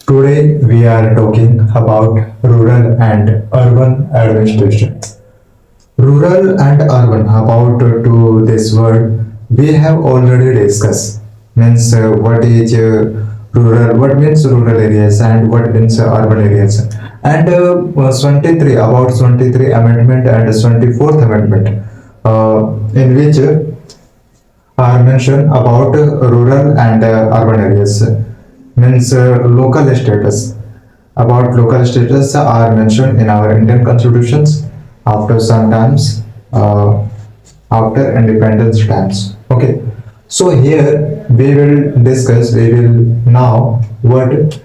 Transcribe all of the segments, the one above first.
Today we are talking about rural and urban administration. Rural and urban about to this word we have already discussed. Means what is rural, what means rural areas and what means urban areas. And 23 about 23 amendment and 24th amendment in which are mentioned about rural and urban areas means local status about local status are mentioned in our Indian constitutions after some times after independence times. Okay, so here we will now what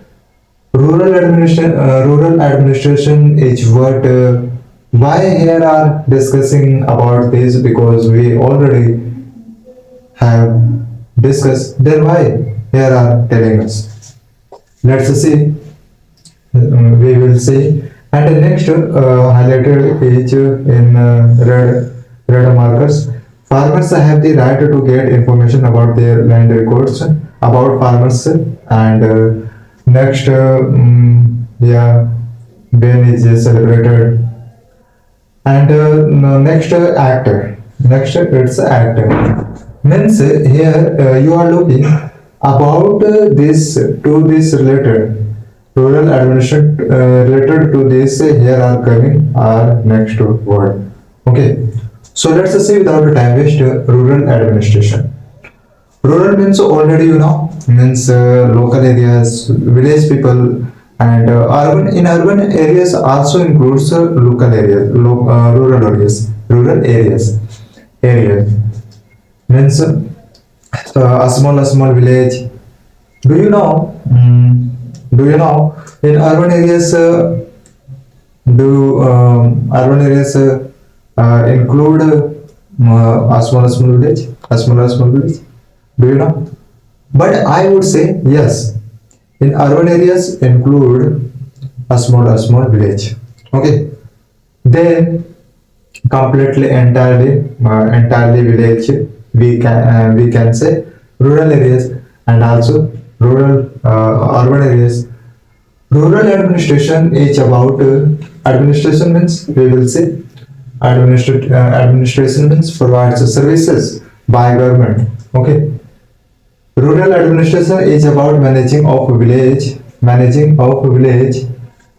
rural administration is what why here are discussing about this because we already have discussed then why here are telling us. Let's see. We will see. And the next highlighted is in red markers. Farmers have the right to get information about their land records about farmers and next yeah when is celebrated and next next it's act means here you are looking about this to this related rural administration related to this here are coming our next word. Okay, so let's see without time waste rural administration. Rural means already you know means local areas village people and urban in urban areas also includes local areas rural area means a small village. Do you know? Do you know in urban areas? Do urban areas include a small village? A small village? Do you know? But I would say yes. In urban areas include a small village. Okay. Then completely entirely village we can say rural areas and also rural urban areas. Rural administration is about administration means we will say administration means provides services by government. Okay, rural administration is about managing of village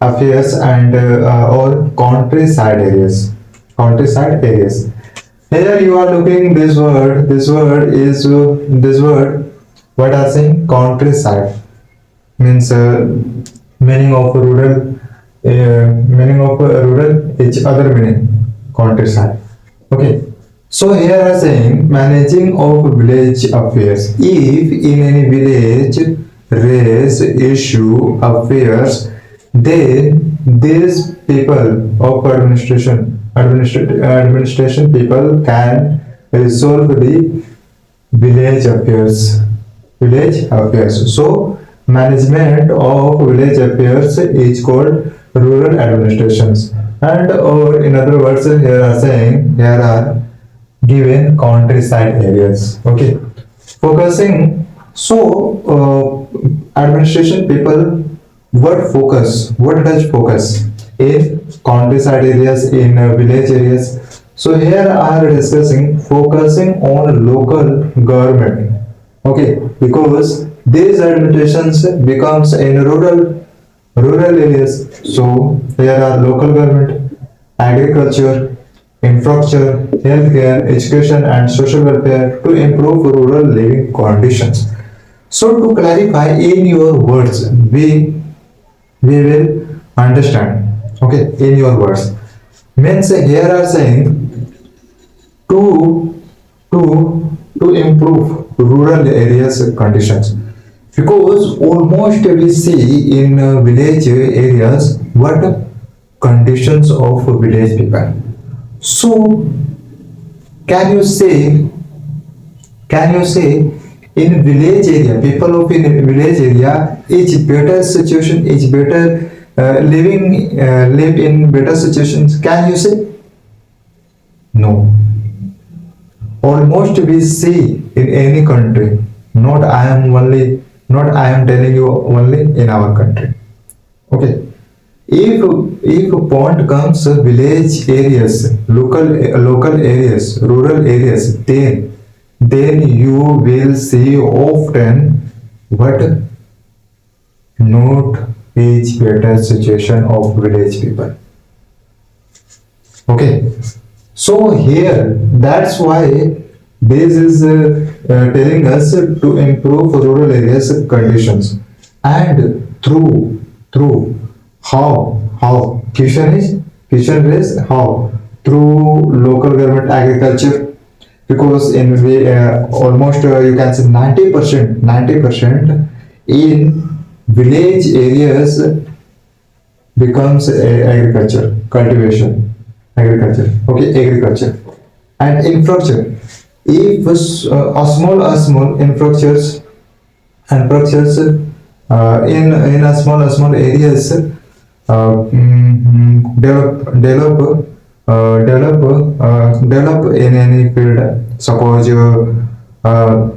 affairs and or countryside areas. Here you are looking this word. This word. What are saying? Countryside means meaning of rural. Meaning of rural is other meaning. Countryside. Okay. So here are saying managing of village affairs. If in any village raise issue affairs, then these people of administration people can resolve the village affairs. Village affairs. So management of village affairs is called rural administrations. And or in other words, here are saying here are given countryside areas. Okay, focusing. So administration people what does focus in countryside areas in village areas. So here I are discussing focusing on local government. Okay, because these administrations becomes in rural areas. So here are local government, agriculture, infrastructure, healthcare, education, and social welfare to improve rural living conditions. So to clarify in your words, we will understand. Okay, in your words means here are saying to to improve rural areas conditions because almost we see in village areas what conditions of village people. So can you say in village area people of in village area is better situation is better live in better situations? Can you say no? Almost we see in any country, not I am only not I am telling you only in our country. Okay, if pond comes village areas, local areas, rural areas, then you will see often what not is better situation of village people. Okay, so here that's why this is telling us to improve rural areas conditions, and through how question is how through local government agriculture, because in we almost you can say 90% in village areas becomes agriculture cultivation, agriculture. Agriculture and infrastructure. If a small infrastructures in a small areas develop in any field, suppose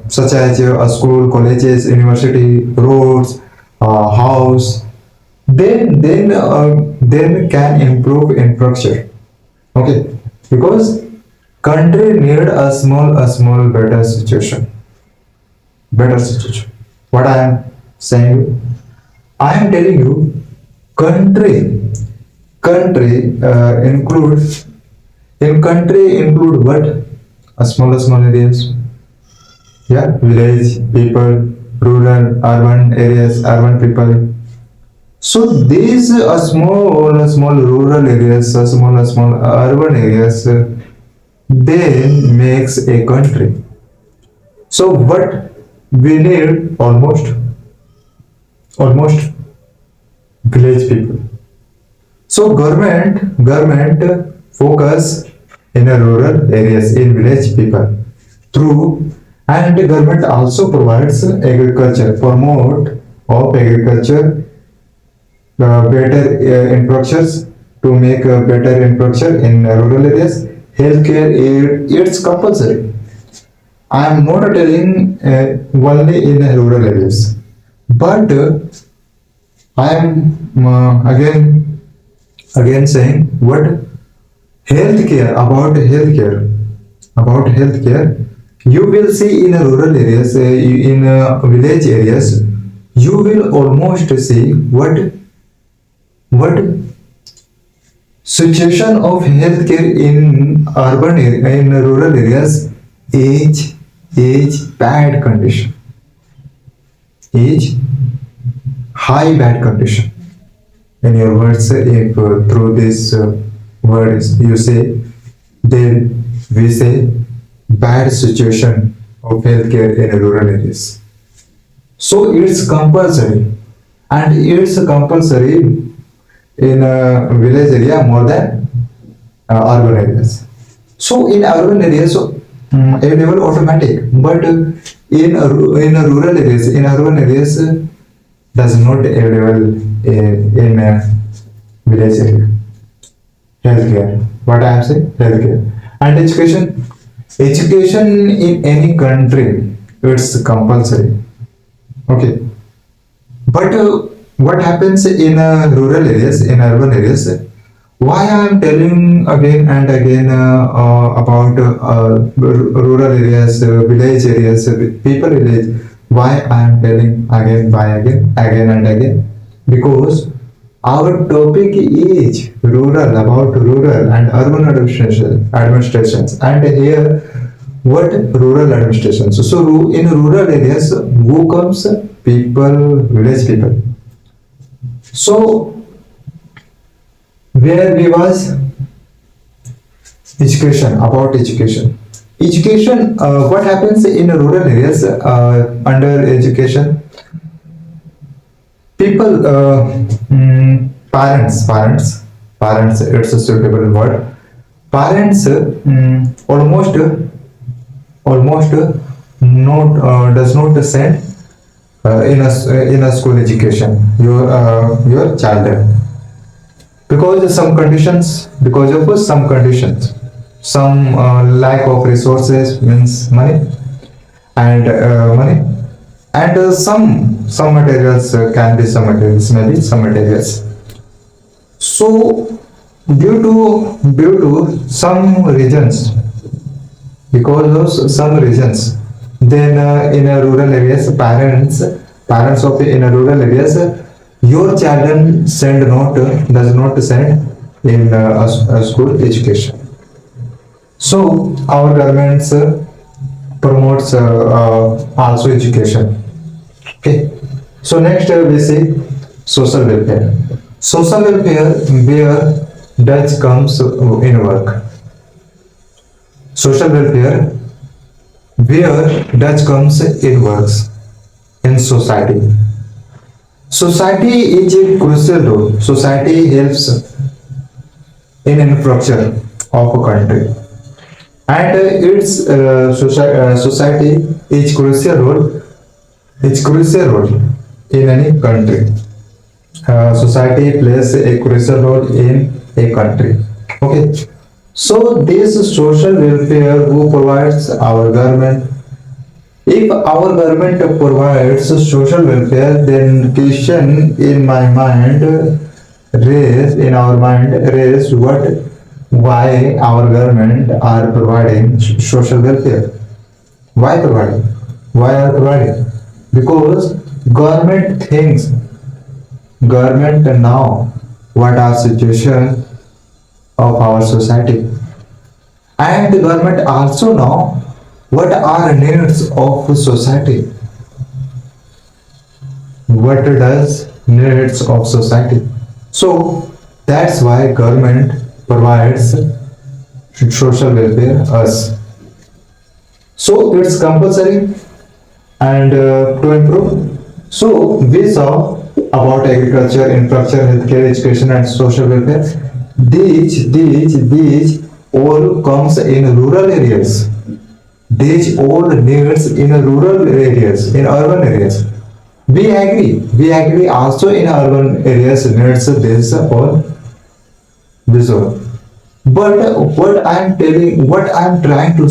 such as a school, colleges, university, roads, house, then can improve infrastructure. Okay, because country need a small better situation. What I am saying, I am telling you, country include what? A small areas. Yeah, village people, rural, urban areas, urban people. So these small rural areas, small urban areas, then makes a country. So what we need almost village people. So government focus in a rural areas in village people through, and the government also provides agriculture, promote of agriculture, better infrastructures to make better infrastructure in rural areas. Healthcare it's compulsory. I am not telling only in rural areas, but I am again saying what healthcare. You will see in rural areas, in village areas, you will almost see what situation of healthcare in in rural areas is bad condition, is high bad condition. In your words, if through this words you say, then we say bad situation of healthcare in rural areas. So it's compulsory, and it's compulsory in a village area more than urban areas. So in urban areas, so, available automatic, but in rural areas, in urban areas, does not available in village area. Healthcare. What I am saying, healthcare and education. Education in any country, it's compulsory. Okay, but what happens in rural areas, in urban areas? Why I am telling again and again about rural areas, village areas, people village? Why I am telling again, why again and again? Because our topic is rural, about rural and urban administrations, and here what rural administrations. So in rural areas, who comes? People, village people. So where we was education, about education, what happens in rural areas under education? People, parents, it's a suitable word. Parents almost not does not send in a school education your child, because of some conditions, some lack of resources, means money, and money, and some materials can be some materials, maybe some materials. So due to some regions, because of some regions, then in a rural areas, parents of in a rural areas, your children send not does not send in a school education. So our governments promotes also education. Okay. So next we see social welfare. Social welfare where Dutch comes in work. Social welfare where Dutch comes in works in society. Society is a crucial role. Society helps in infrastructure of a country, and society is crucial role. It's crucial role in any country. Society plays a crucial role in a country. Okay. So this social welfare who provides our government. If our government provides social welfare, then question in my mind raise what why our government are providing social welfare. Why providing? Why are providing? Because government thinks, government now what are situation of our society, and the government also know what are needs of society. What does needs of society? So that's why government provides social welfare us. So it's compulsory and to improve. So we saw about agriculture, infrastructure, healthcare, education, and social welfare. These all comes in rural areas. These all needs in rural areas, in urban areas. We agree also in urban areas needs this all, this all. But what I am try to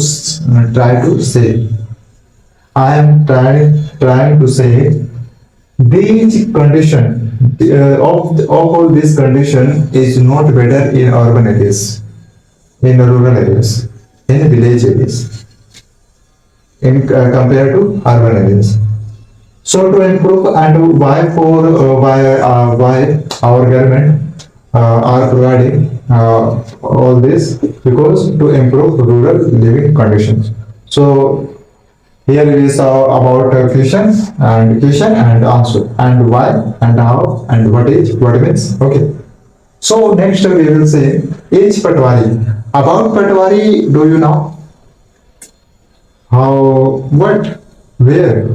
say, I am trying to say these condition of all this condition is not better in urban areas, in rural areas, in village areas, in compared to urban areas. So to improve, and why our government are providing all this, because to improve rural living conditions. So here we saw about question and answer, and why and how and what is what means. Okay. So next we will say is Patwari. About Patwari, do you know how, what, where,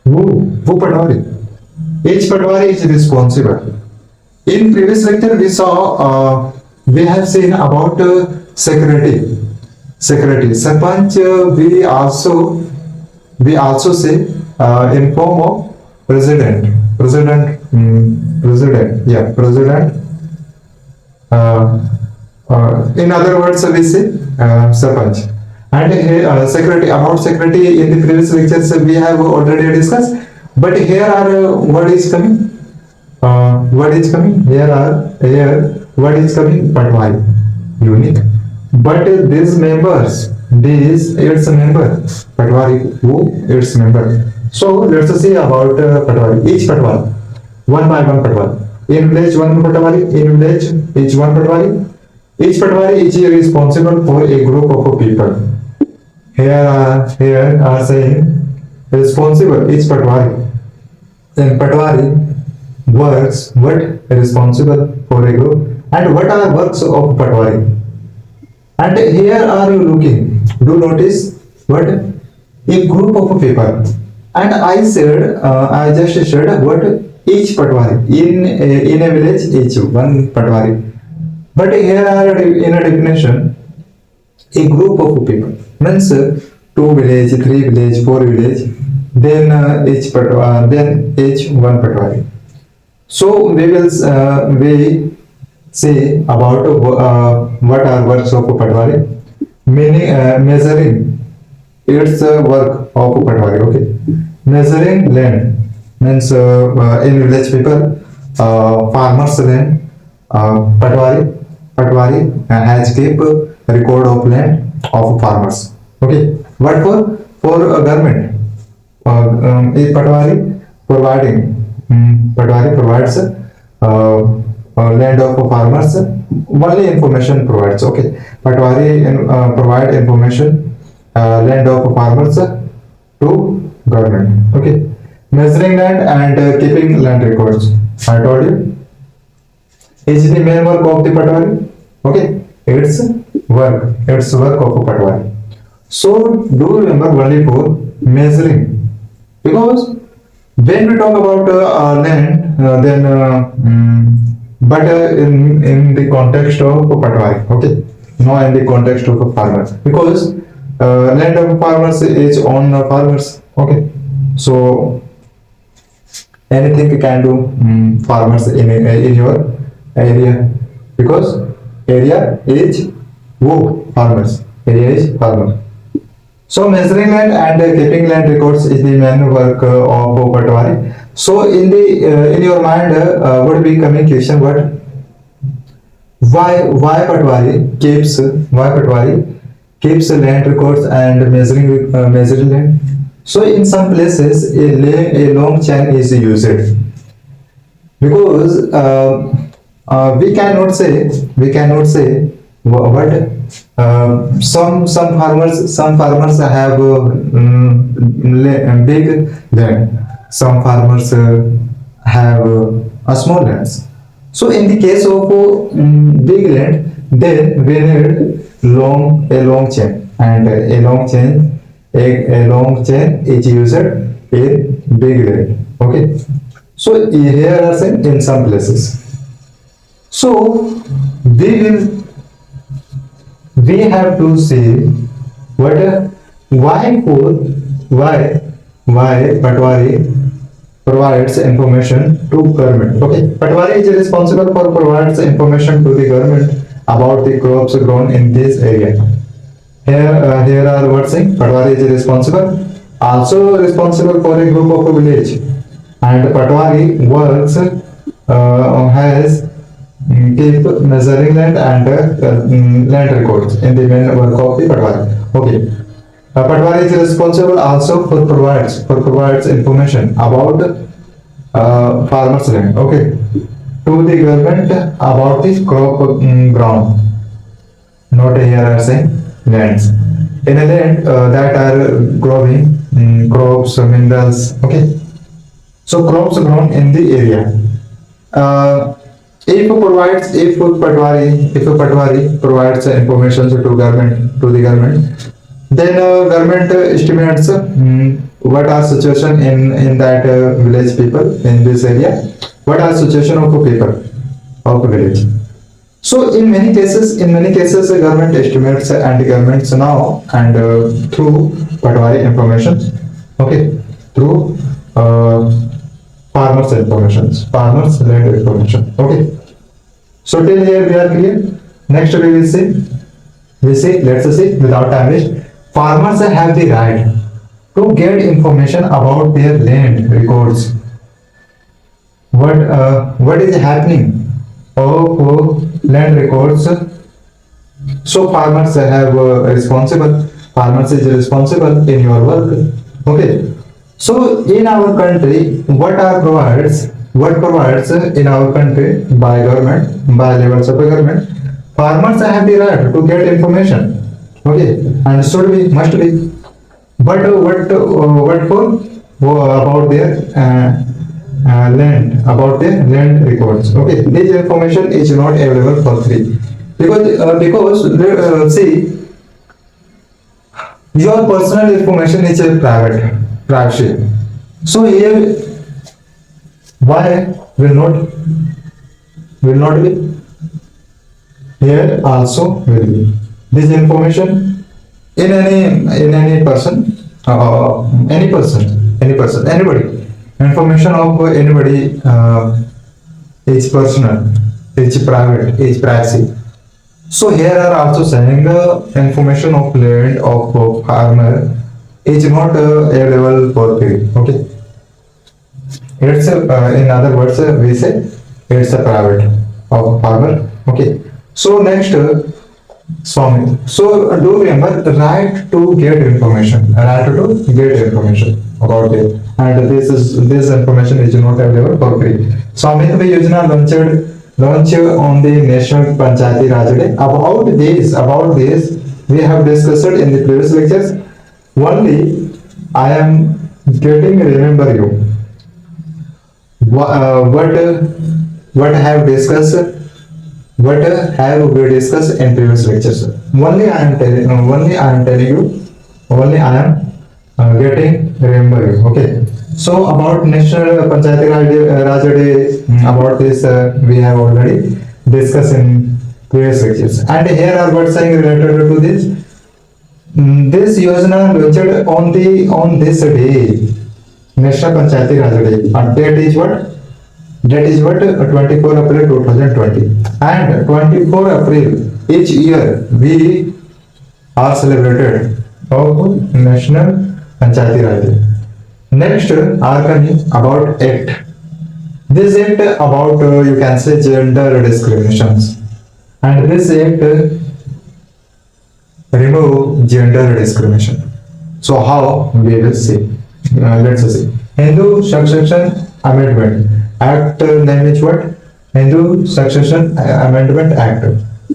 who Patwari? Each Patwari is responsible. In previous lecture we saw we have seen about security. Sarpanch we also say in form of president. In other words, we say Sarpanch. And security, about security in the previous lectures we have already discussed. But here are what is coming. What is coming? Here what is coming? Patwari, unique. But these members, its member, Patwari, who its member. So let's see about Patwari. Each Patwari, one by one Patwari. In village one Patwari. In village each one Patwari. Each Patwari is responsible for a group of people. Here are saying responsible each Patwari. Then Patwari works what responsible for a group, and what are works of Patwari. And here are you looking. Do notice what a group of people. And I just said what each Patwari in a village each one Patwari. But here are in a definition a group of people means two village, three village, four village, then then each one Patwari. So we will we say about what are works of Patwari, meaning measuring its work of Patwari. Okay, Measuring land means in village people, farmers land, patwari has keep record of land of farmers. Okay, what for a government? A patwari provides land of farmers. Only information provides. Okay, patwari provide information land of farmers to government. Okay, measuring land and keeping land records. I told you is the main work of the patwari. Okay, it's work of a patwari. So do remember only for measuring, because when we talk about land, then but in the context of patwari, okay, not in the context of a farmer, because land of farmers is on farmers, okay. So anything you can do, farmers in your area, because area is farmers, area is farmer. So measuring land and keeping land records is the main work of patwari. So in your mind would be coming question, what why patwari keeps land records and measuring land. So in some places a long chain is used, because we cannot say what some farmers have big land, some farmers have a small lands. So in the case of big land, then we need a long chain, and a long chain is used in big land. Okay, so here are some in some places. So we will we have to see what why patwari provides information to government. Okay, patwari is responsible for provides information to the government about the crops grown in this area. Here are words saying patwari is also responsible for a group of a village, and patwari works has keep measuring land and land records in the main work of the patwari. Okay, patwari is responsible also for provides information about farmers land. Okay, to the government about the crop ground. Not here are saying lands. In a land that are growing crops, minerals. Okay, so crops grown in the area. Uh, if patwari provides information to the government, then government estimates what are situation in that village people in this area, what are situation of people of village. So in many cases government estimates and governments now and through patwari information, okay, through farmers land information. Okay, so till here we are clear. Next we will see, let's see without time waste. Farmers have the right to get information about their land records. What is happening of land records. So farmers is responsible in your work. Okay, so in our country, what provides in our country by government, by levels of government, farmers have the right to get information. Okay, and should be, must be. But what for? About their land records. Okay, this information is not available for free, because see, your personal information is a privacy. So here, why will not be? Here also will be. This information in any person, anybody. Information of anybody is personal, is private, is privacy. So here are also saying information of land of farmer is not available for free. Okay, it's in other words we say it's a private of farmer. Okay, so next Swami. So do remember the right to get information, right to get information about it, and this information is not available for free. Swamitva Yojana launched on the National Panchayati Raj Day. About this we have discussed in the previous lectures. Only I am getting remember you. What have discussed what have we discussed in previous lectures. Only I am getting remember you. Okay. So about National Panchayati Raj Day, about this we have already discussed in previous lectures. And here are what saying related to this. This Yojana launched on this day, National Panchayati Raj Day. And date is what? That is what 24 April 2020, and 24 April each year we are celebrated of National Panchayati Raj Day. Next are coming about act. This act about you can say gender discriminations, and this act remove gender discrimination. So how we will see? Let's see. Hindu Succession Amendment Act name is what? Hindu Succession Amendment Act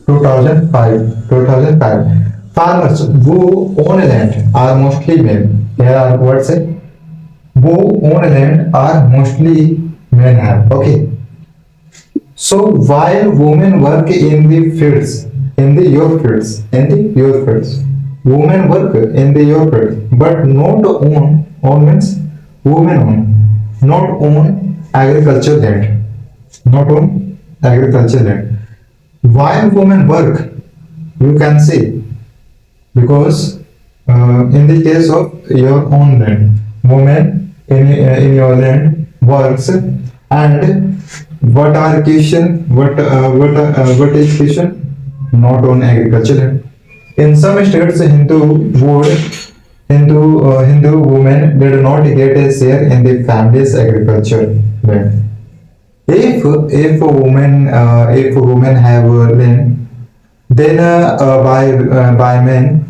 2005. 2005. Farmers who own land are mostly men. Here are what say? Who own land are mostly men have. Okay. So while women work in the fields, your fields, women work in the your fields, but not own means women not own agriculture land, not own agriculture land. While women work, you can see, because in the case of your own land, women in your land works, and what are question? What is question? Not on agriculture land. In some states, Hindu women did not get a share in the family's agriculture land. If women have land, then by men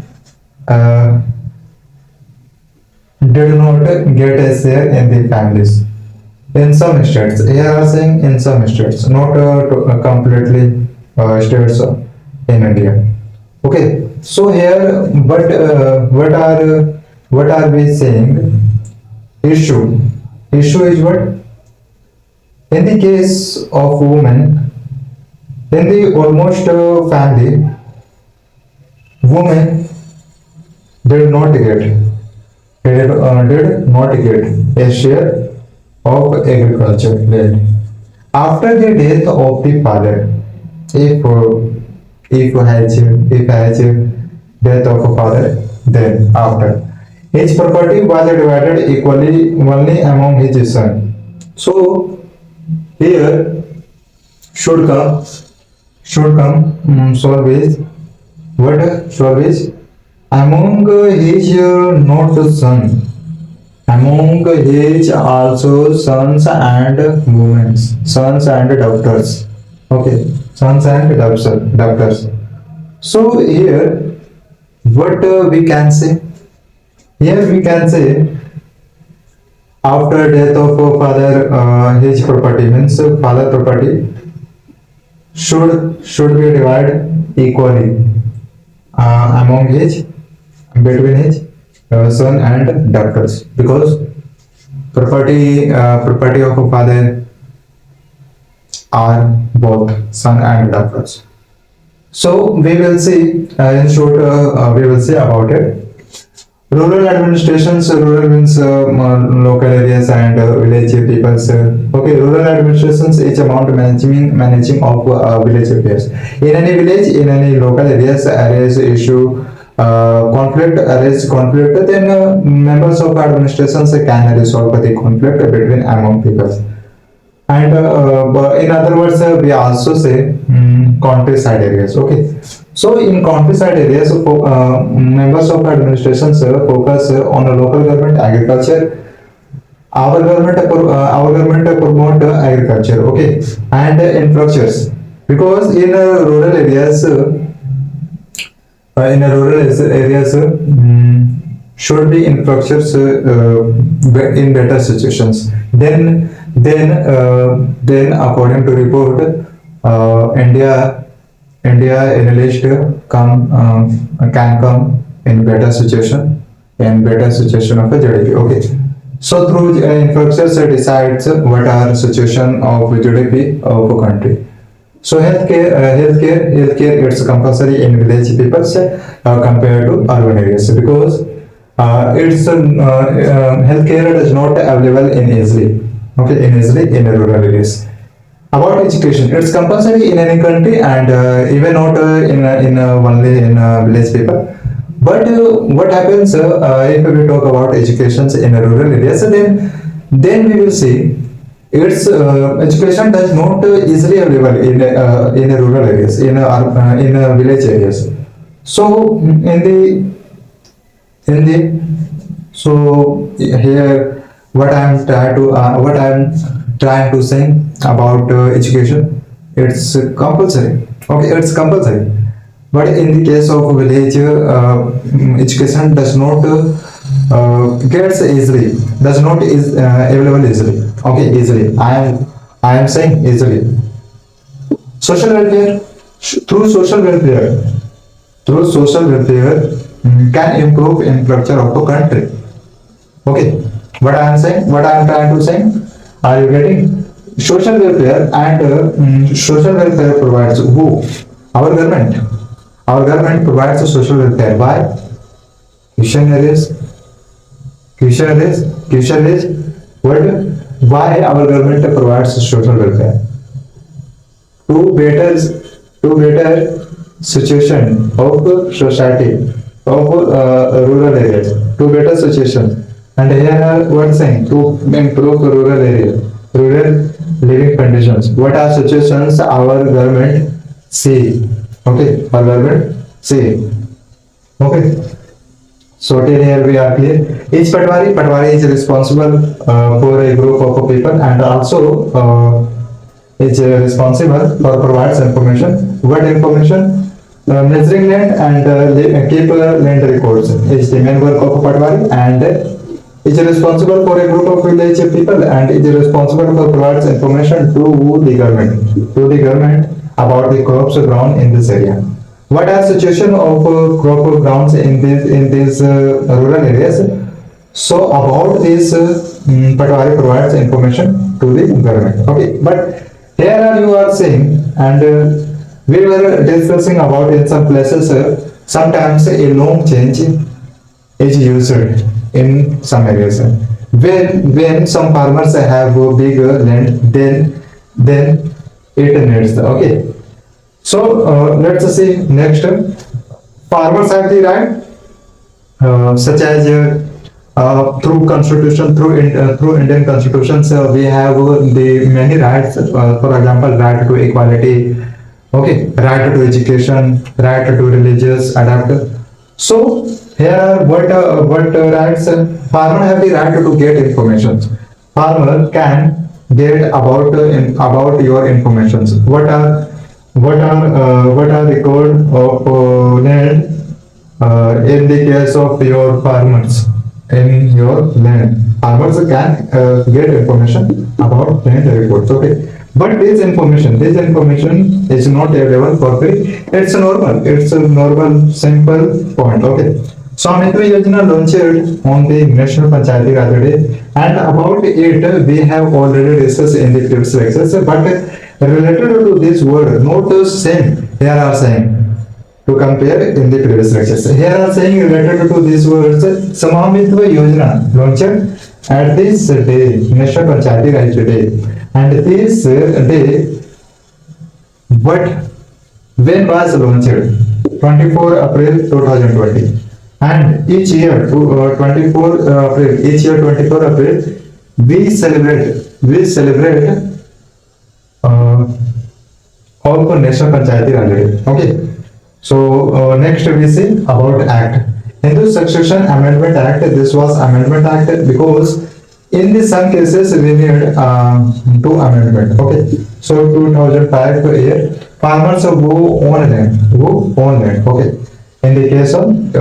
did not get a share in the families. In some states, here are saying in some states, not completely states in India. Okay, so here, but what are we saying? Issue. Issue is what? In the case of women, in the almost family, women did not get a share of agriculture land. After the death of the father, if has death of a father, then after his property was divided equally only among his son. So here should come always what always among his not son, among his also sons and women, sons and daughters. Okay, sons and daughters. So here, what we can say? Here we can say after death of father, his property means father property should be divided equally among his between his son and daughters, because property of a father are both son and daughters. So we will see in short we will see about it. Rural administrations, rural means local areas and village peoples. Okay, rural administrations is about managing of village affairs. In any village, in any local areas, areas issue arise conflict, then members of administrations can resolve the conflict between among peoples. And in other words, we also say countryside areas. Okay, So in countryside areas, members of administrations focus on a local government agriculture. Our government promote agriculture, okay, and infrastructures, because in rural areas should be infrastructures in better situations. Then according to report, India analyst can come in better situation of a GDP. Okay, so through infrastructure decides what are situation of GDP of a country. So healthcare, it's compulsory in village people compared to urban areas, because healthcare is not available in easily, okay, in rural areas. About education, it's compulsory in any country, and even not only in village people. But what happens if we talk about education in rural areas? Then we will see its education does not easily available in rural areas, in village areas. So in the so here what I am trying to say about education, it's compulsory. Okay, it's compulsory. But in the case of village, education does not gets easily, does not is available easily. Okay, easily. I am saying easily. Social welfare, through social welfare can improve infrastructure of a country. Okay, what I am trying to say, are you getting? Social welfare, and social welfare provides who? Our government. Our government provides the social welfare by question is question is what? Why our government provides social welfare? To better situation of society of rural areas, to better situation. And here are what saying, to improve rural living conditions. What are situations our government see? Okay, our government see. Okay. So till here we are clear. Each Patwari is responsible for a group of people, and also is responsible for provides information. What information? Measuring land and keep land records is the main work of Patwari, and is responsible for a group of village people, and is responsible for provides information to the government about the crops grown in this area. What are situation of crop grounds in these rural areas? So about this, Patwari provides information to the government. Okay, but here you are saying, and we were discussing about in some places. Sometimes a long change is used in some areas. When some farmers have a big land, then it needs. Okay. So let's see next. Farmers have the right, such as through constitution, through Indian constitutions, we have the many rights. For example, right to equality, okay, right to education, right to religious adapt. So here are what rights farmer have the right to get information. Farmer can get about your informations. What are record of land in the case of your farmers in your land? Farmers can get information about land records. Okay, but this information is not available for free. It's a normal simple point. Okay. Swamitva Yojana launched on the National Panchayati Raj Day, and about it we have already discussed in the previous lectures. But related to this word, not the same. Here are saying to compare in the previous lectures. Here are saying related to these words. Swamitva Yojana launched at this day, National Panchayati Raj Day, and this day, but when was launched? 24 April 2020. And each year, 24 April, we celebrate all for National Panchayati Raj Day. Okay. Next we see about Act. Hindu Succession Amendment Act. This was Amendment Act because in the some cases we need two amendment. Okay. So 2005 year farmers who own land. Okay. In the case own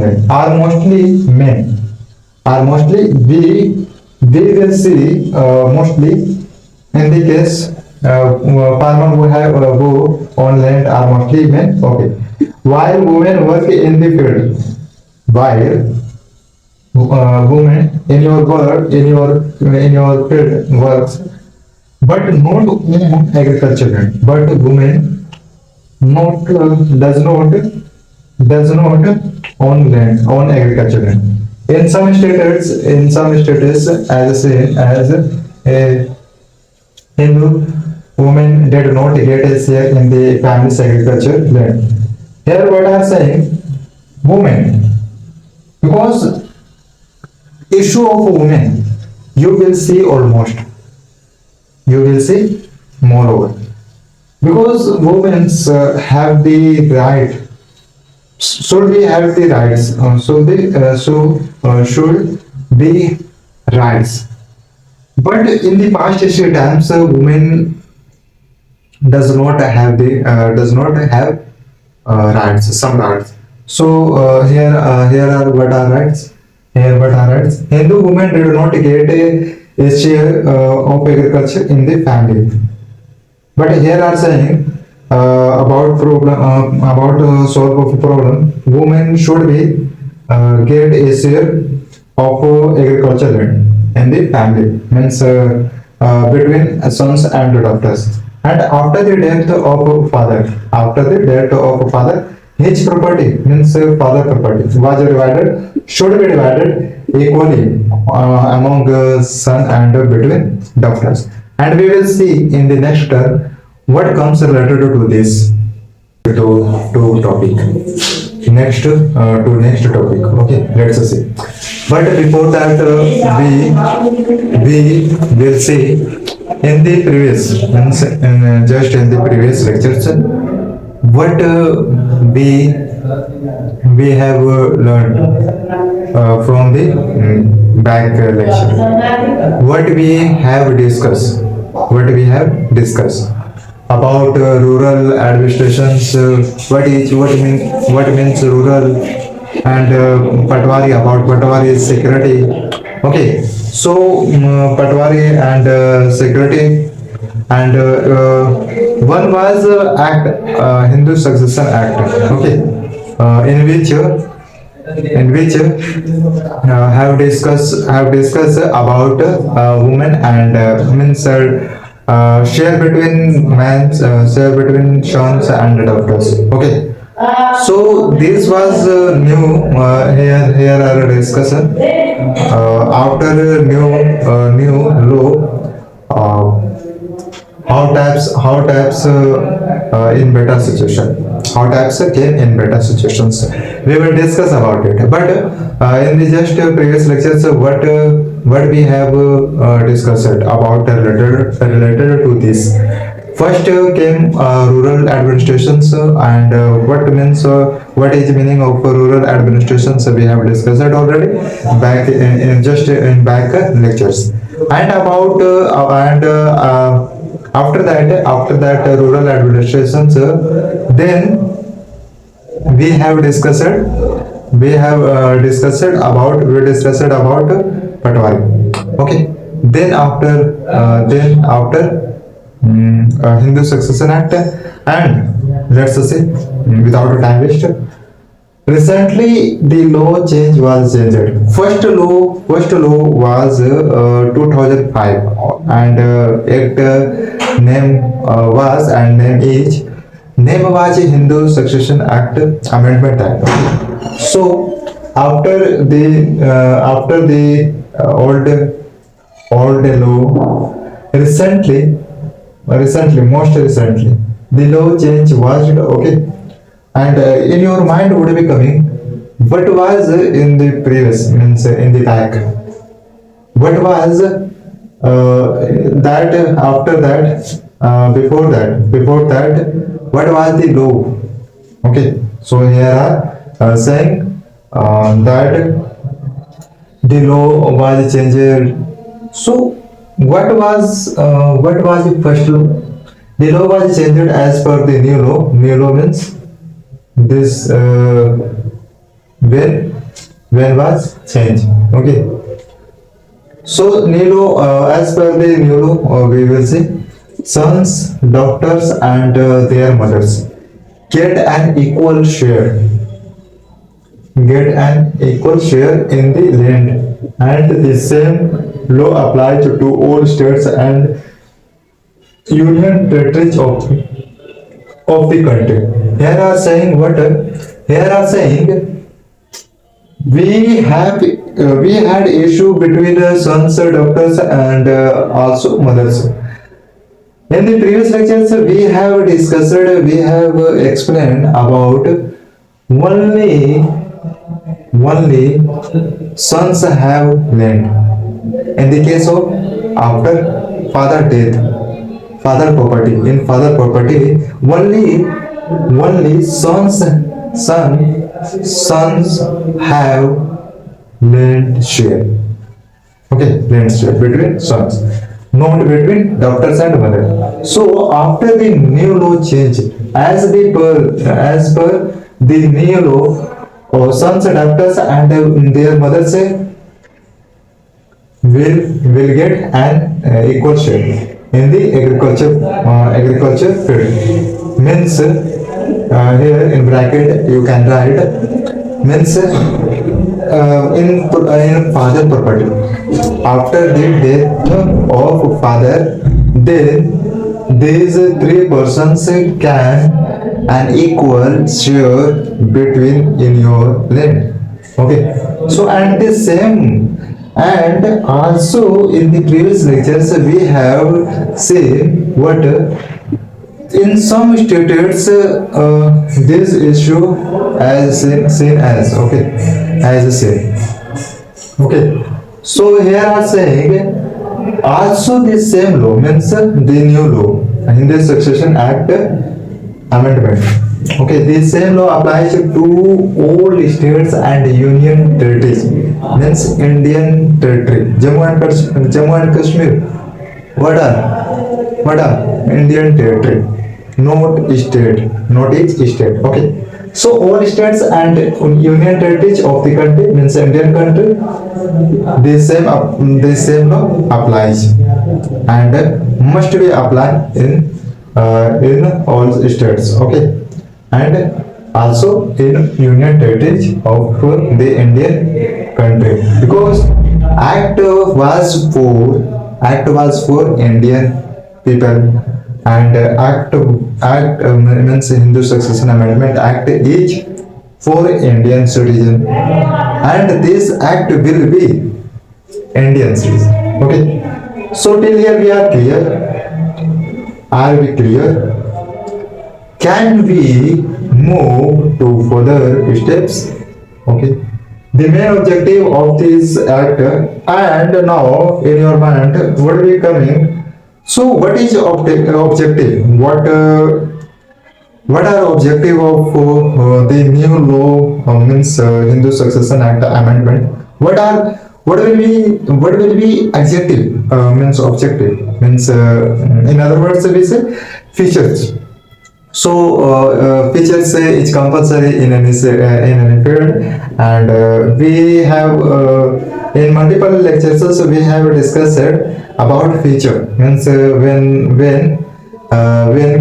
land are mostly men. Are mostly we will see mostly in the case farmer who have who on land are mostly men. Okay, while women work in the field, while women in your field works, but not own agriculture land. But women not does not own land, own agriculture land. In some states, as same as a Hindu women did not get a share in the family's agriculture land. Here, what I am saying, women, because issue of women, you will see almost, you will see moreover, because women have the right should we have the rights should be rights, but in the past history times women does not have rights, some rights. Here are what are rights, Hindu women did not get a share of agriculture in the family. But here are saying about solve of problem. Women should be get a share of agriculture land in the family. Means between sons and daughters. And after the death of father, his property means father property was divided, should be divided equally among son and between daughters. And we will see in the next term what comes related to this to topic. Next to next topic. Okay, let's see. But before that, we will see in the previous just in the previous lectures what we have learned from the back lecture. What we have discussed. What we have discussed about rural administrations, what means rural, and Patwari, about Patwari security. Okay, so Patwari and security, and one was Hindu Succession Act. Okay, in which have discussed about women and means share between share between sons and daughters. Okay, so this was new. Here are a discussion after new law. How types in better situation, how types came in better situations, we will discuss about it. But in the just previous lectures what we have discussed about related to this. First came rural administrations and what is the meaning of rural administrations we have discussed already back in just in back lectures. And about after that rural administrations, then we have discussed about Patwari. Okay, then after Hindu Succession Act, and let's see without time waste. Recently, the law change was changed. First law was 2005, and act name was Hindu Succession Act Amendment Act. So after the old law, most recently, the law change was okay. And in your mind would be coming, what was in the previous, means in the back, what was that after that, before that, what was the law Okay, so here are saying that the law was changed. So what was the first law? The law was changed as per the new law. New law means this when was changed. Okay. So new law, as per the new law, we will see sons, daughters, and their mothers get an equal share in the land, and the same law applies to all states and union territories of the country. Here are saying what? Here are saying we had issue between sons, doctors, and also mothers. In the previous lectures, we have explained about only sons have land. In the case of after father death, father property, in father property, only sons have land share. Okay, land share between sons, not between daughters and mother. So after the new law change, as per the new law, sons, daughters, and their mothers say will get an equal share in the agriculture field. Means here in bracket you can write means in father property. After the death of father, then these three persons can an equal share between in your land. Okay, so and the same, and also in the previous lectures we have seen what in some states this issue as seen as okay as same. Okay, so here are saying also the same law means the new law, Hindu Succession Act amendment. Okay, the same law applies to all states and union territories. Means Indian territory, Jammu and Kashmir. What are Indian territory, not each state. Okay, so all states and union territories of the country means Indian country, the same law applies and must be applied in all states. Okay, and also in union territories of the Indian country, because act was for Indian people, and act means Hindu Succession Amendment Act is for Indian citizen, and this act will be Indian citizen. Okay, so till here we are clear. Are we clear? Can we move to further steps? Okay. The main objective of this act, and now in your mind, what will be coming? So, what is objective? What are objective of the new law means Hindu Succession Act amendment? What will be adjective means objective means in other words we say features. So features is compulsory in any field, and we have in multiple lectures also we have discussed about feature means when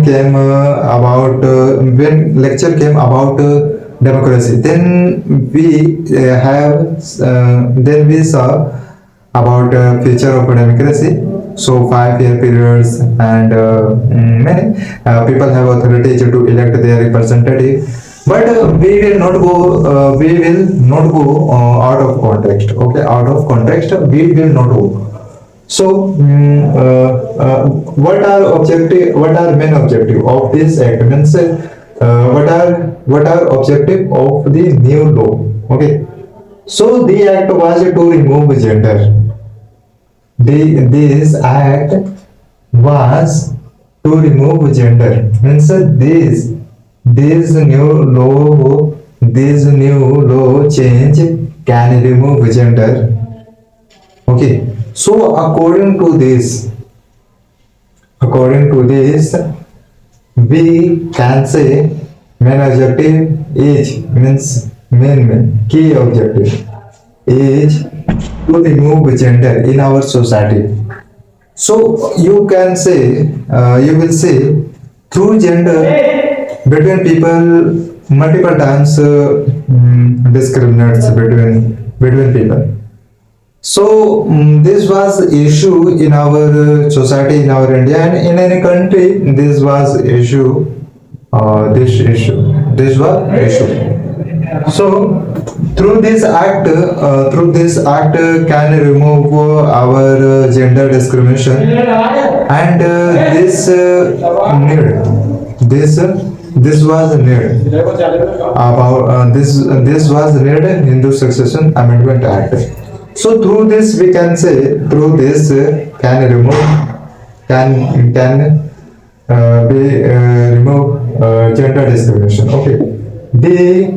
came about when lecture came about democracy, then we saw about future of democracy. So 5 year periods, and many people have authority to elect their representative. But we will not go out of context. Okay, out of context we will not go. So what are main objective of this act means what are objective of the new law? Okay, so the act was to remove gender. This act was to remove gender means This new law change can remove gender. Okay. So according to this, we can say main objective is means main key objective is to remove gender in our society. So you can say, you will say through gender between people multiple times discriminates between people. So this was issue in our society in our India and in any country. This was issue. So through this act can remove our gender discrimination and this was need about this was need Hindu Succession Amendment Act. So through this we can say through this can remove can be remove gender discrimination. Okay, the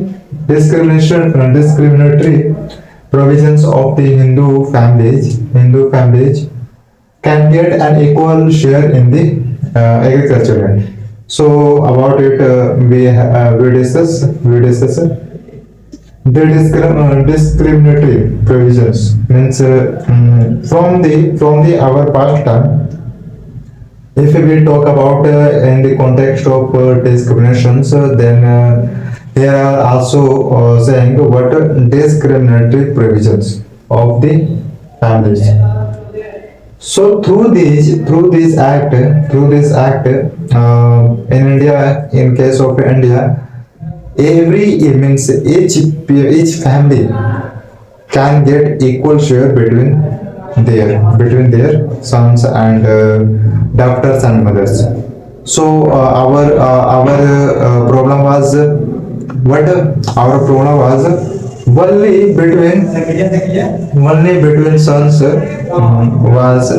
discriminatory provisions of the Hindu families can get an equal share in the agriculture land. So about it we discuss the discriminatory provisions means from the our past time. If we talk about in the context of discriminations, then here are also saying what discriminatory provisions of the families. So through this act, in India, in case of India, every means each family can get equal share between their sons and daughters and mothers. So our problem was our problem was only between sons was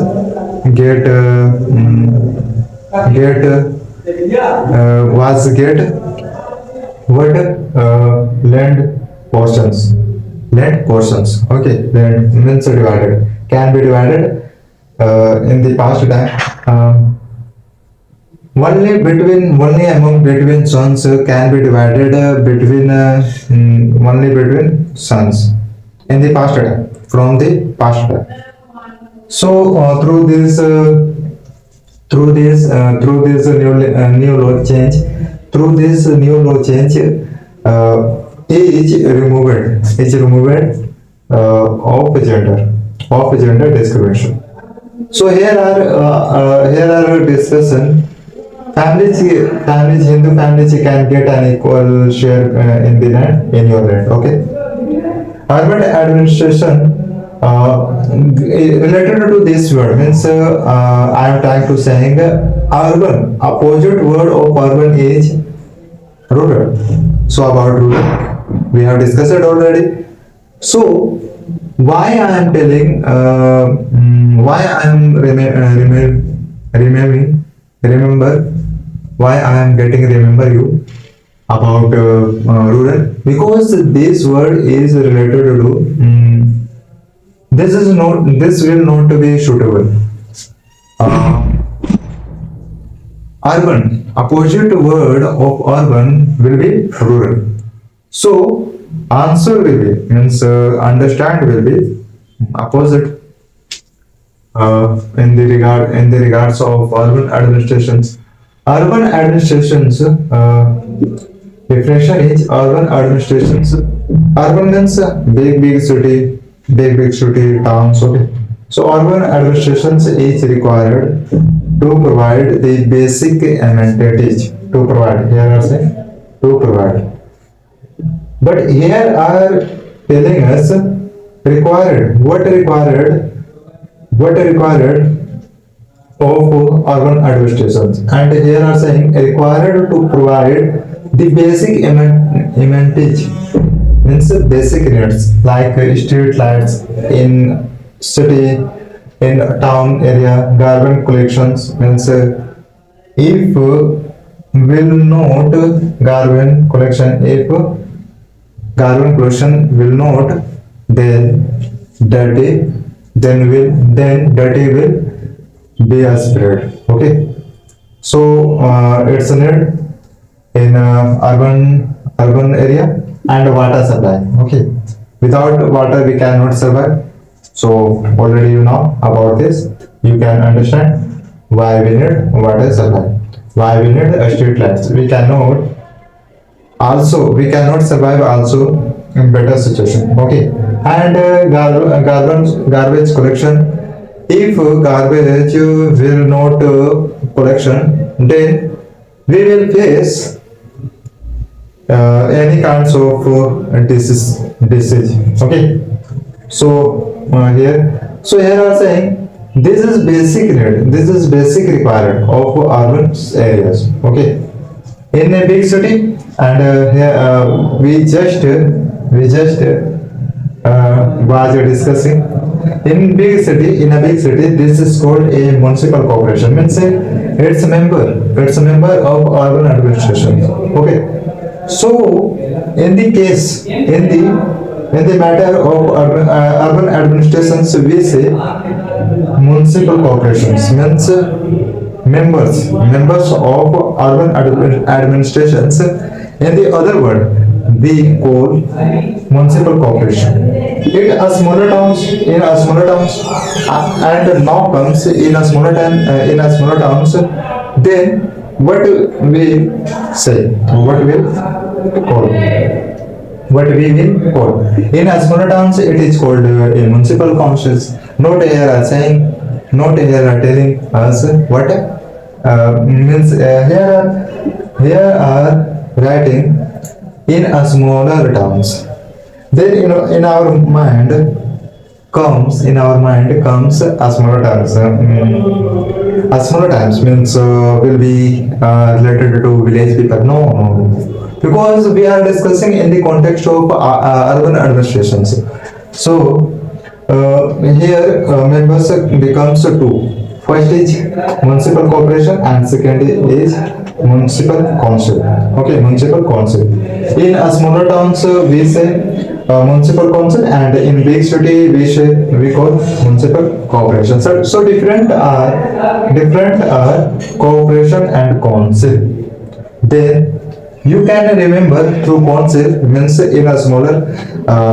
get get was get what land portions. Okay, land means divided, can be divided in the past time. Only among between sons can be divided only between sons in the past time, from the past time. So through this new law change, is removed of gender discrimination. So here are discussion. Hindu families can get an equal share in the land, in your land. Okay. Urban administration related to this word means I am trying to saying urban. Opposite word of urban is rural. So about rural, we have discussed it already. So why I am telling why I am remember why I am getting remember you about rural, because this word is related to this will not be suitable. Urban, opposite word of urban will be rural. So answer will be means understand will be opposite in the regards of urban administrations. Urban administrations definition is urban administrations. Urban means big city towns. Okay. So urban administrations is required to provide the basic amenities. To provide, here are saying to provide. But here are telling us required. What required of urban administrations, and here are saying required to provide the basic amenities means basic needs like street lights in city, in town area, garbage collections means if will not carbon collection, if carbon collection will not, then dirty, then dirty will be a spread. Okay, so it's a need in urban area and water supply. Okay, without water we cannot survive. So already you know about this, you can understand why we need water supply, why we need street lights. We cannot survive also in better situation. Okay, and garbage collection, if garbage will not collection, then we will face any kinds of disease. Okay, here are saying this is basic need, this is basic requirement of urban areas. Okay, in a big city, and here we just was discussing in a big city, this is called a municipal corporation, means it's a member of urban administration. Okay, so in the case in the matter of urban administrations, we say municipal corporations, means members of urban administrations. In the other word, we call municipal corporation. In a smaller towns, and now comes in a smaller towns. Then what we say, what we will call. In a smaller towns, it is called a municipal councils. Not here are saying, not here are telling us what means. Here are writing in a smaller towns. Then in our mind comes a smaller towns. A smaller towns means will be related to village people. No, because we are discussing in the context of urban administrations. So here members becomes two. First is municipal corporation and second is municipal council. Okay, municipal council. In a smaller towns we say municipal council, and in big city we call municipal corporation. So different are corporation and council. Then you can remember through council means in a smaller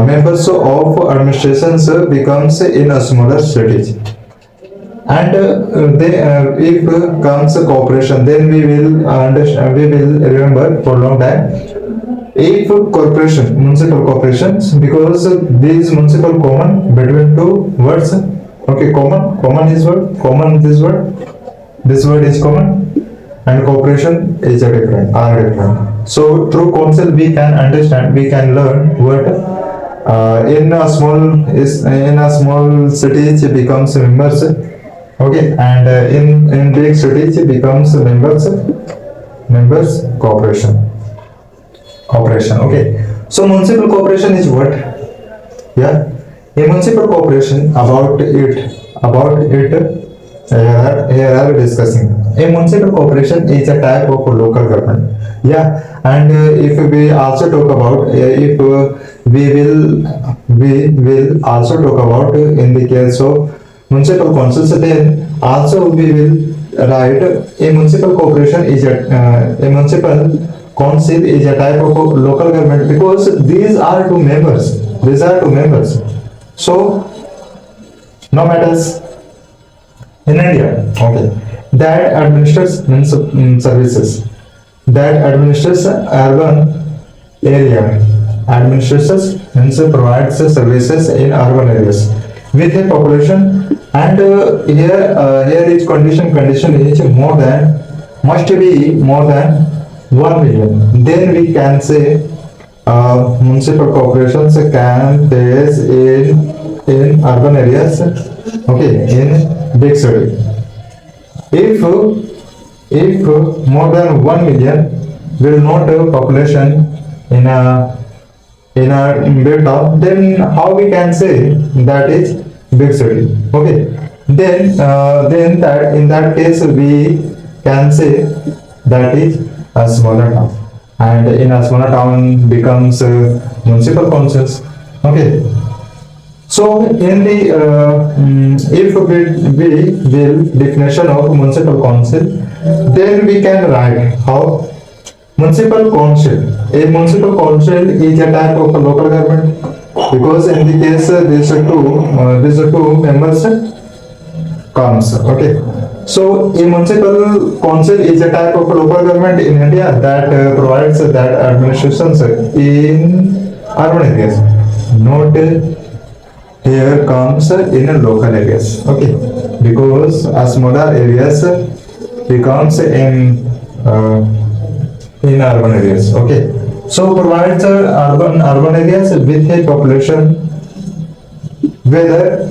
members of administrations becomes in a smaller cities. And if comes a corporation, then we will understand, we will remember for long time. If corporation, municipal corporations, because these municipal common between two words. Okay, common is what? Common this word. This word is common, and corporation is a different, are different. So through council we can understand, we can learn what in a small cities it becomes members. Okay, and in big cities it becomes members corporation. Okay, so municipal corporation is what? Yeah, a municipal corporation, about it here are discussing. A municipal corporation is a type of local government. Yeah, and if we also talk about we will also talk about in the case of municipal councils, then also we will write a municipal corporation is a municipal council is a type of local government, because these are two members. So no matters in India. Okay, that administers means services, that administers urban area. Administrators means provides services in urban areas with a population, and here is condition is must be more than 1 million. Then we can say municipal corporations can base in urban areas. Okay, in big city. If more than 1 million will not have population in a big town, then how we can say that is big city? Okay, then that in that case we can say that is a smaller town, and in a smaller town becomes municipal councils. Okay, so in the if we will definition of municipal council, then we can write how municipal council. A municipal council is a type of a local government because in the case these two members comes. Okay, so a municipal council is a type of local government in India that provides that administrations in urban areas, not here comes in local areas. Okay, because smaller areas becomes in urban areas. Okay, so provides urban areas with a population whether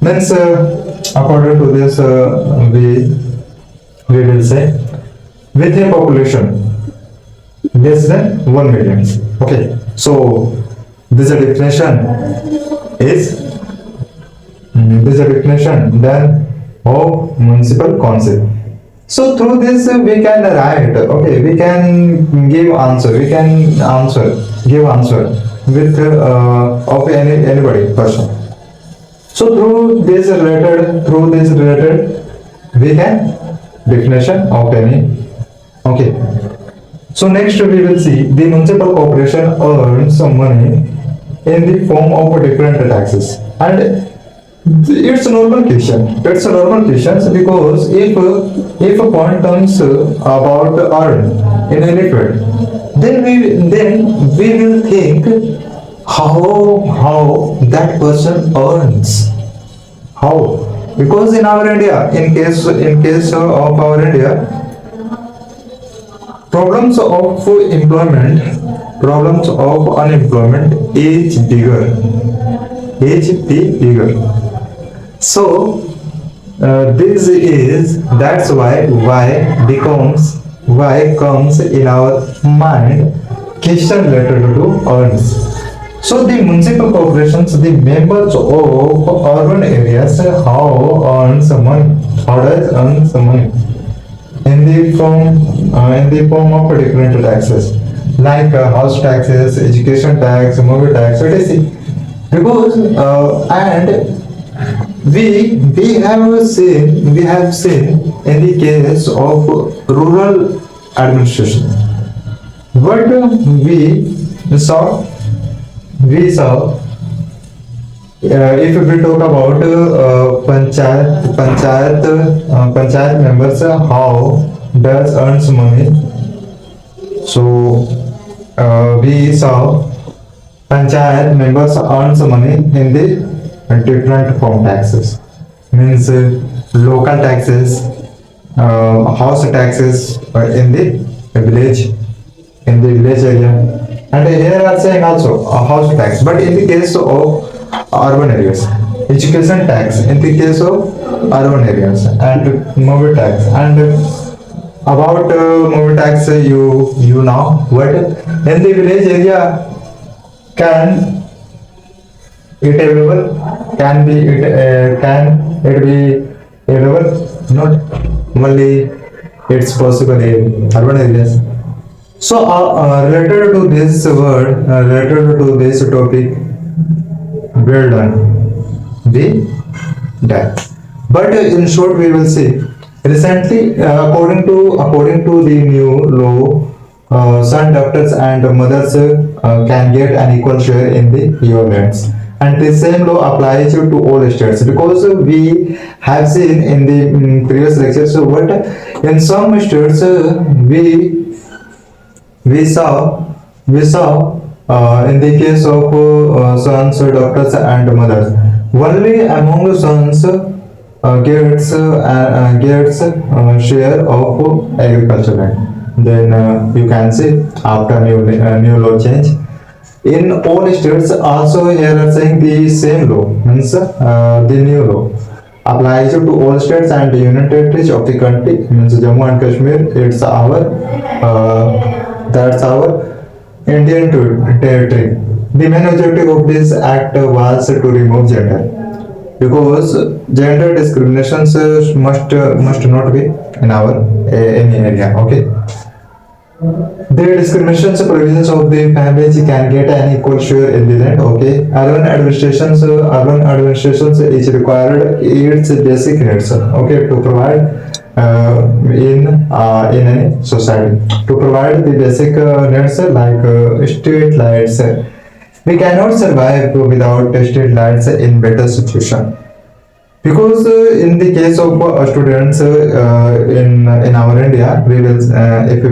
means according to this we will say with a population less than 1 million. Okay, so this definition is this definition then of municipal council. So through this we can write, okay, we can give answer, give answer with of anybody person. So through this related, we can definition of any. Okay. So next we will see the municipal corporation earns some money in the form of different taxes, and it's a normal question. It's a normal question because if a point comes about earn in any field, then we will think how that person earns. How? Because in our India, in case of our India, problems of employment, problems of unemployment is bigger. So this is that's why comes in our mind question related to earns. So the municipal corporations, the members of urban areas, how earns money? How does earns money? In the form of different taxes like house taxes, education tax, movie tax, etc. Because and we have seen in the case of rural administration what saw we saw if we talk about panchayat members, how does earns money. So we saw panchayat members earns money in the different form taxes, means local taxes, house taxes in the village area, and here are saying also a house tax. But in the case of urban areas, education tax in the case of urban areas, and movie tax. And about movie tax, you know what in the village area can it available, can it be available, not only it's possible in urban areas. So related to this word, related to this topic, well done, be done. But in short, we will see recently, according to the new law, son daughters and mothers can get an equal share in the your lands. And the same law applies to all states, because we have seen in the previous lectures what in some states we saw in the case of sons, daughters, and mothers, only among sons gets share of agriculture land. Then you can see after new law change in all states also here are saying the same law, means the new law applies to all states and union territories of the country, means Jammu and Kashmir. It's our that's our Indian territory. The main objective of this act was to remove gender because gender discriminations must not be in our any area. Okay, the discriminations provisions of the families can get an equal share in the land. Okay, urban administrations is required its basic needs. Okay, to provide in any society, to provide the basic needs like street lights. We cannot survive without street lights in better situation. Because in the case of students in our India, we will if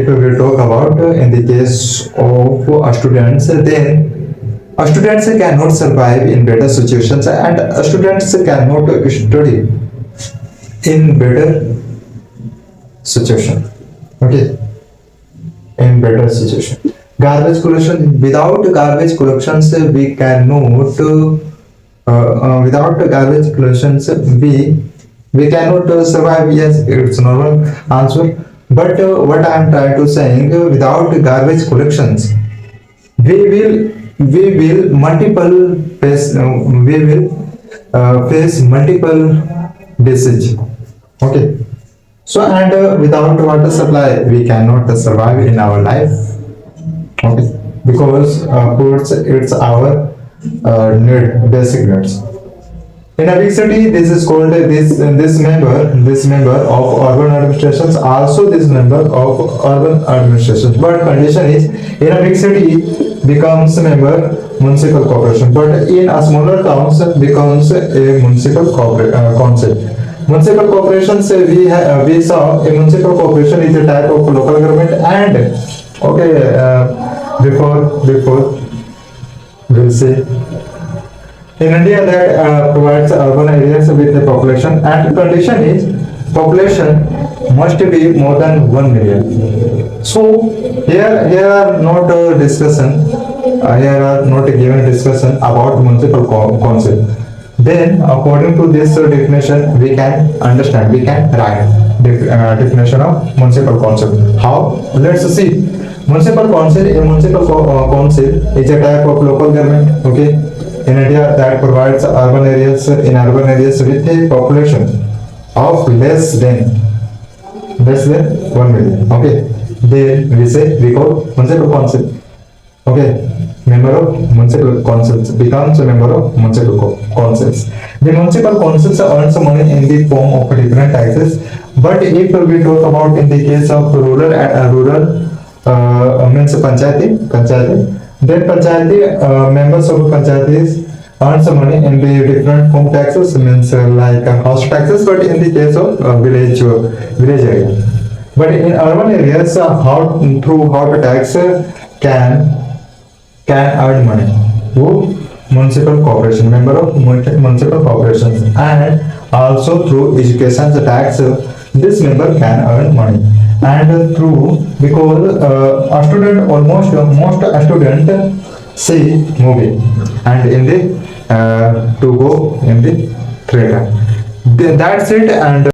we will talk about in the case of students, then students cannot survive in better situations, and students cannot study in better situation. Okay, in better situation. Garbage collection, without garbage collections, we cannot. Without garbage collections, we cannot survive. Yes, it's normal answer. But what I am trying to saying, without garbage collections, we will multiple face we will face multiple disease. Okay. So and without water supply, we cannot survive in our life. Okay, because foods it's our basic needs. In a big city, this is called this member of urban administrations, also this member of urban administrations. But condition is in a big city becomes a member municipal corporation, but in a smaller towns becomes a municipal council. Municipal corporations we saw a municipal corporation is a type of local government and okay before we'll see in India that provides urban areas with a population and condition is population must be more than 1 million. So here are not here are not given discussion about municipal council. Then according to this definition we can understand, we can write definition of municipal council. How? Let's see. Municipal council, a municipal council is a type of local government, okay, in India that provides urban areas with a population of less than 1 million. Okay, then we call municipal council. Okay, member of municipal councils becomes a member of municipal councils. The municipal councils earns money in the form of different taxes. But if we talk about in the case of rural means panchayati, then panchayati members of panchayatis earns money in the different home taxes means like house taxes, but in the case of village area. But in urban areas, through how tax can earn money. Who? Municipal corporation, member of municipal corporations, and also through education tax, this member can earn money. And through because a student most student see movie and in the to go in the theater. That's it and